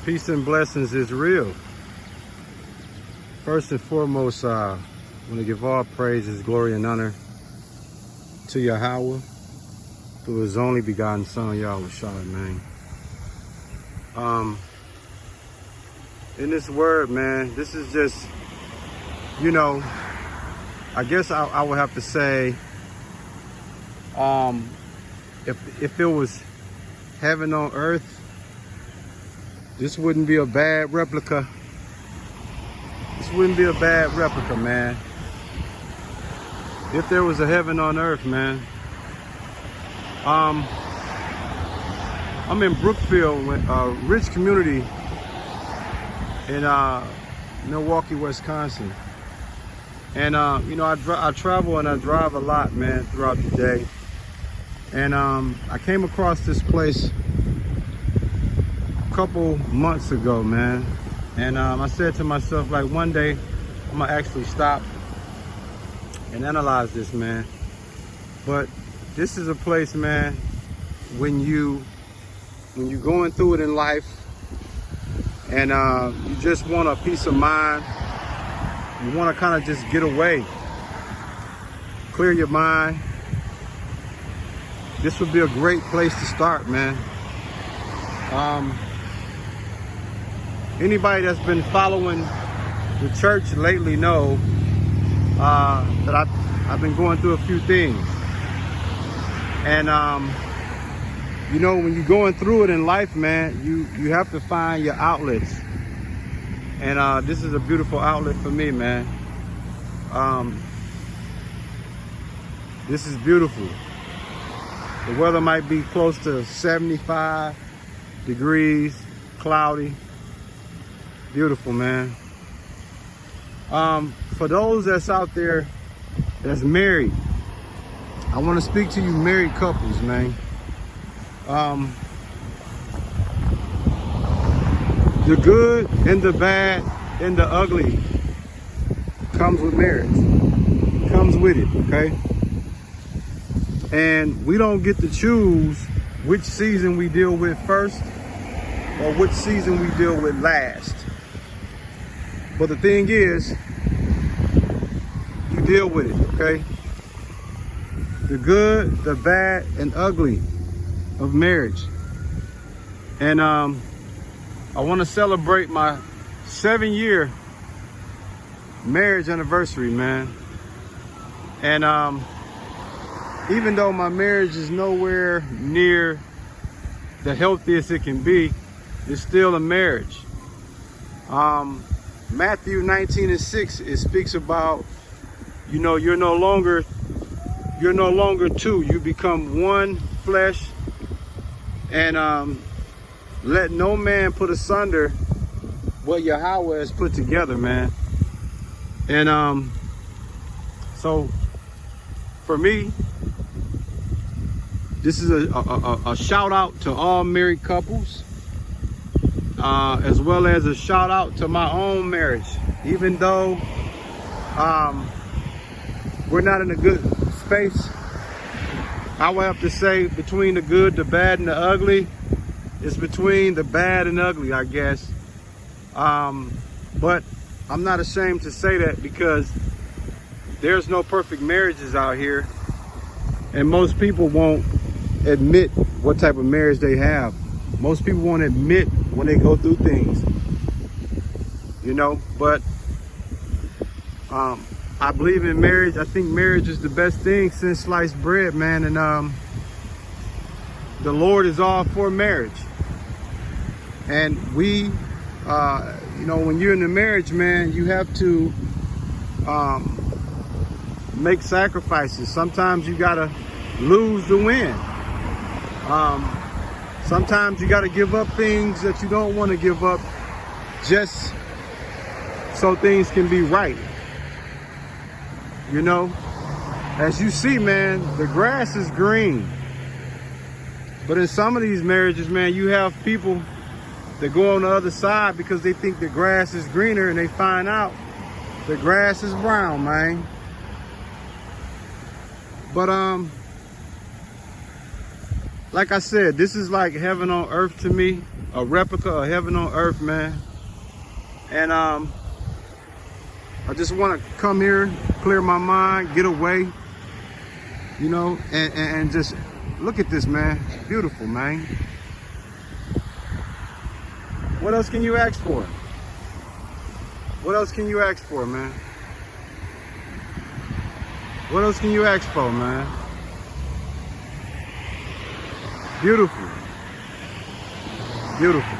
Peace and blessings is real. First and foremost, I want to give all praises, glory, and honor to Yahweh through His only begotten Son, Yahweh Shai, man. In this word, man, this is just, I guess I would have to say, if it was heaven on earth, this wouldn't be a bad replica. This wouldn't be a bad replica, man. If there was a heaven on earth, man. I'm in Brookfield, rich community in Milwaukee, Wisconsin. And, I travel and I drive a lot, man, throughout the day. And I came across this place a couple months ago, man. And I said to myself, like, one day I'm gonna actually stop and analyze this, man. But this is a place, man, when you're going through it in life and you just want a peace of mind, you want to kind of just get away, clear your mind, this would be a great place to start, man. Anybody that's been following the church lately know that I've been going through a few things. And, when you're going through it in life, man, you have to find your outlets. And this is a beautiful outlet for me, man. This is beautiful. The weather might be close to 75 degrees, cloudy. Beautiful, man. For those that's out there that's married, I want to speak to you married couples, man. The good and the bad and the ugly comes with marriage. Comes with it, okay? And we don't get to choose which season we deal with first or which season we deal with last. But the thing is, you deal with it, okay? The good, the bad, and ugly of marriage. And I want to celebrate my 7-year marriage anniversary, man. And even though my marriage is nowhere near the healthiest it can be, it's still a marriage. Matthew 19:6, it speaks about, you're no longer two, you become one flesh. And let no man put asunder what Yahweh has put together, man. And so for me, this is a shout out to all married couples, as well as a shout out to my own marriage. Even though we're not in a good space, I would have to say between the good, the bad, and the ugly, it's between the bad and ugly, I guess. But I'm not ashamed to say that, because there's no perfect marriages out here. And most people won't admit what type of marriage they have. Most people won't admit when they go through things, but I believe in marriage. I think marriage is the best thing since sliced bread, man. And the Lord is all for marriage. And we, when you're in a marriage, man, you have to make sacrifices. Sometimes you gotta lose to win. Sometimes you gotta give up things that you don't want to give up just so things can be right. As you see, man, the grass is green. But in some of these marriages, man, you have people that go on the other side because they think the grass is greener, and they find out the grass is brown, man. But like I said, this is like heaven on earth to me, a replica of heaven on earth, man. And I just want to come here, clear my mind, get away, you know, and just look at this, man. It's beautiful, man. What else can you ask for? What else can you ask for, man? What else can you ask for, man? Beautiful. Beautiful.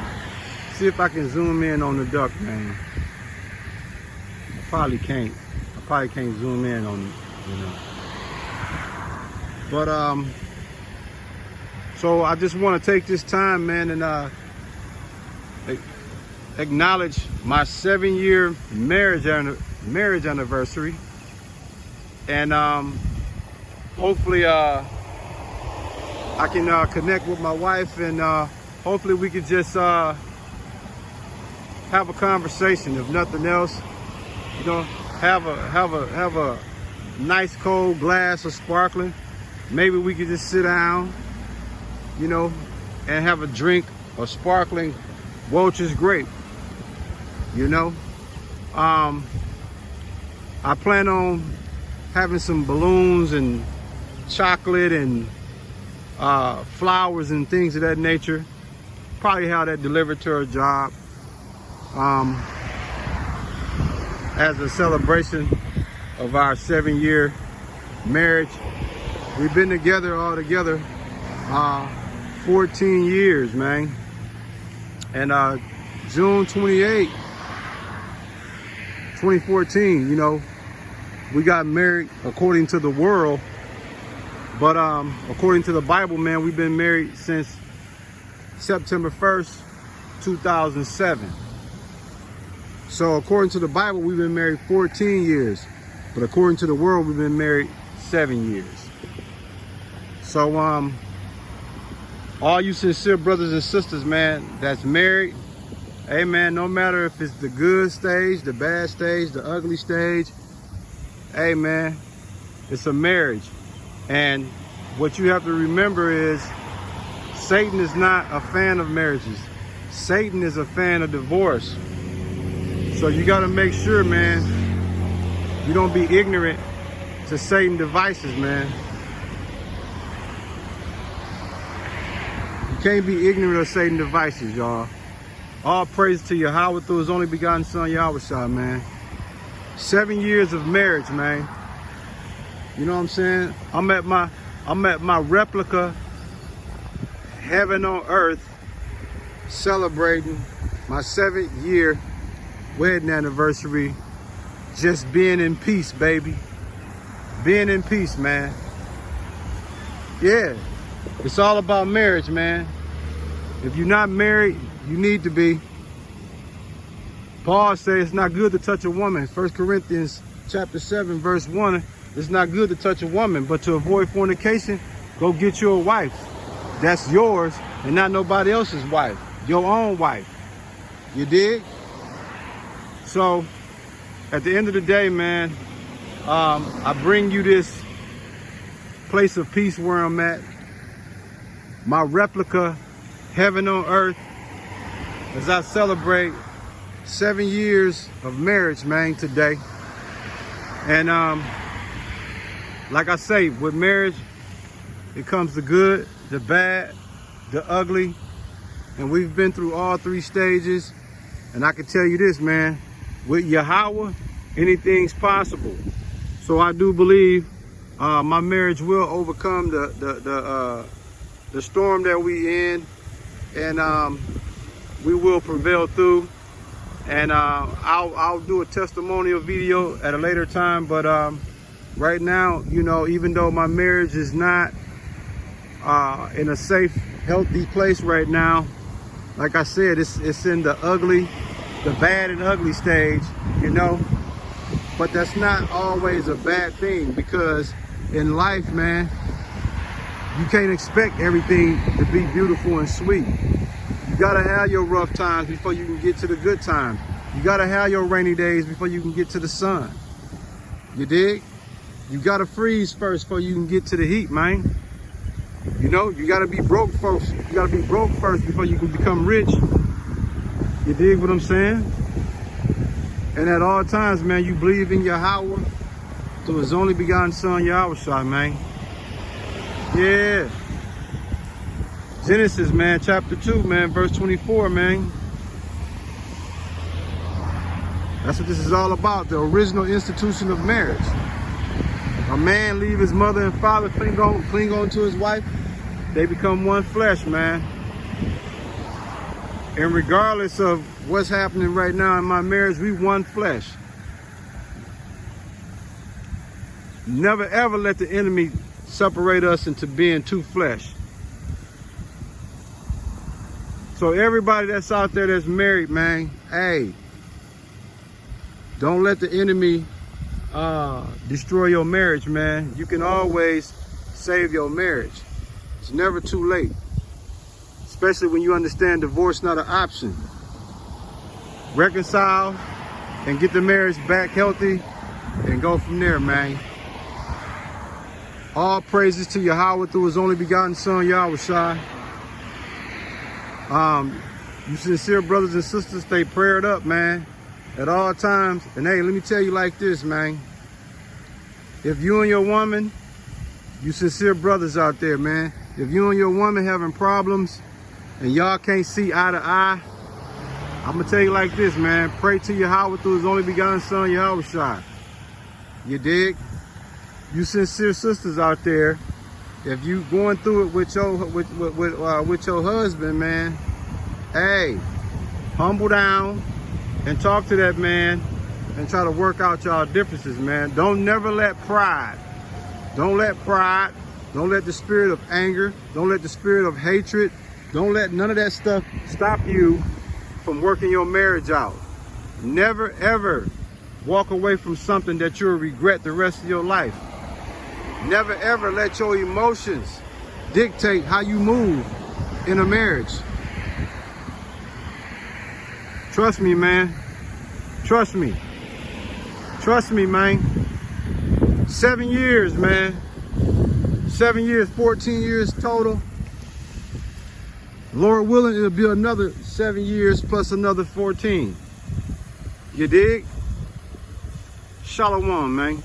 See if I can zoom in on the duck, man. I probably can't zoom in on it, you know. But so I just want to take this time, man, and acknowledge my 7-year marriage anniversary, and hopefully I can connect with my wife, and hopefully we could just have a conversation. If nothing else, you know, have a nice cold glass of sparkling. Maybe we could just sit down, you know, and have a drink of sparkling Welch's grape. You know, I plan on having some balloons and chocolate and flowers and things of that nature. Probably have that delivered to her job as a celebration of our 7-year marriage. We've been together all together 14 years, man. And June 28, 2014, you know, we got married according to the world, but according to the Bible, man, we've been married since September 1st, 2007. So according to the Bible, we've been married 14 years, but according to the world, we've been married 7 years. So all you sincere brothers and sisters, man, that's married, hey man, no matter if it's the good stage, the bad stage, the ugly stage, hey man, it's a marriage. And what you have to remember is Satan is not a fan of marriages. Satan is a fan of divorce. So you got to make sure, man, you don't be ignorant to Satan's devices, man. You can't be ignorant of Satan's devices, y'all. All praise to Yahweh through his only begotten son, Yahushua, man. 7 years of marriage, man. You know what I'm saying? I'm at my replica heaven on earth, celebrating my 7th year wedding anniversary. Just being in peace, baby. Being in peace, man. Yeah, it's all about marriage, man. If you're not married, you need to be. Paul says it's not good to touch a woman. 1 Corinthians chapter 7, verse 1. It's not good to touch a woman, but to avoid fornication, go get you a wife. That's yours and not nobody else's wife. Your own wife. You dig? So, at the end of the day, man, I bring you this place of peace where I'm at. My replica, heaven on earth, as I celebrate 7 years of marriage, man, today. And like I say, with marriage, it comes the good, the bad, the ugly. And we've been through all 3 stages. And I can tell you this, man, with Yahweh, anything's possible. So I do believe my marriage will overcome the storm that we in, and we will prevail through. And I'll do a testimonial video at a later time, but right now, you know, even though my marriage is not in a safe, healthy place right now, like I said, it's in the ugly, the bad and ugly stage, you know. But that's not always a bad thing, because in life, man, you can't expect everything to be beautiful and sweet. You gotta have your rough times before you can get to the good times. You gotta have your rainy days before you can get to the sun. You dig? You gotta freeze first before you can get to the heat, man. You know, you gotta be broke first. You gotta be broke first before you can become rich. You dig what I'm saying? And at all times, man, you believe in Yahweh through his only begotten son, Yahushua, man. Yeah. Genesis, man, chapter 2, man, verse 24, man. That's what this is all about, the original institution of marriage. A man leave his mother and father, cling on to his wife, they become one flesh, man. And regardless of what's happening right now in my marriage, we one flesh. Never ever let the enemy separate us into being two flesh. So everybody that's out there that's married, man, hey, don't let the enemy destroy your marriage, man. You can always save your marriage. It's never too late. Especially when you understand divorce not an option. Reconcile and get the marriage back healthy and go from there, man. All praises to Yahweh through his only begotten son, Yahushua. You sincere brothers and sisters, stay prayed up, man, at all times. And hey, let me tell you like this, man. If you and your woman, you sincere brothers out there, man, if you and your woman having problems and y'all can't see eye to eye, I'm gonna tell you like this, man. Pray to Yahweh through his only begotten son, Yahushua. You dig? You sincere sisters out there, if you going through it with your husband, man, hey, humble down and talk to that man and try to work out y'all differences, man. Don't never let pride, don't let the spirit of anger, don't let the spirit of hatred, don't let none of that stuff stop you from working your marriage out. Never ever walk away from something that you'll regret the rest of your life. Never ever let your emotions dictate how you move in a marriage. Trust me, man. Trust me. Trust me, man. 7 years, man. 7 years, 14 years total. Lord willing, it'll be another 7 years plus another 14. You dig? Shalom, man.